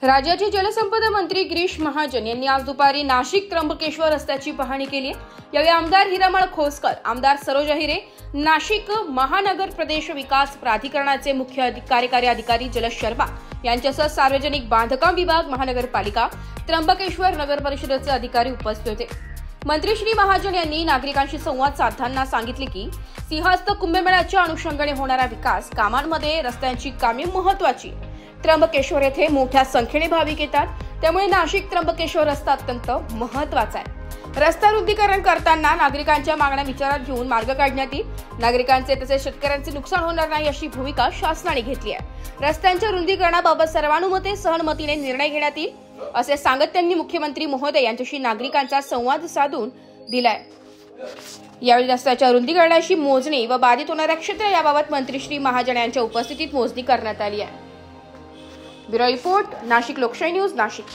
राज्याचे जलसंपदा मंत्री गिरीश महाजन यांनी आज दुपारी नाशिक त्र्यंबकेश्वर रस्त्याची पाहणी केली। यावेळी आमदार हिरामळ खोसकर, आमदार सरोज अहिरे, नाशिक महानगर प्रदेश विकास प्राधिकरणाचे मुख्य कार्यकारी अधिकारी जलज शर्मा यांच्यासह सार्वजनिक बांधकाम विभाग, महानगरपालिका, त्र्यंबकेश्वर नगर परिषदेचे अधिकारी उपस्थित होते। मंत्री श्री महाजन यांनी नागरिकांशी संवाद साधताना सांगितले की सिंहस्थ कुंभमेळ्याच्या अनुषंगाने होणारा विकास कामांमध्ये रस्त्यांची कामे महत्त्वाची। त्र्यंबकेश्वर येथे मोठ्या संख्येने भाविक येतात, त्यामुळे नाशिक त्र्यंबकेश्वर रस्ता अत्यंत महत्त्वाचा आहे। रस्ता रुंदीकरण करताना नागरिकांच्या मागण्या विचारात घेऊन मार्ग काढण्यात येईल। नागरिकांचे तसेच शेतकऱ्यांचे नुकसान होणार नाही अशी भूमिका शासनाने घेतली आहे। रस्त्यांच्या रुंदीकरणाबाबत सर्वानुमते सहमतीने निर्णय घेण्यात येईल असे सांगत त्यांनी मुख्यमंत्री महोदय यांच्याशी नागरिकांचा संवाद साधून दिलाय। यावेळी रस्त्याच्या रुंदीकरणाची मोजणी व बाधित होणाऱ्या क्षेत्र याबाबत मंत्री श्री महाजन यांच्या उपस्थितीत मोजणी करण्यात आली आहे। ब्युरो रिपोर्ट, नाशिक लोकशाही न्यूज, नाशिक।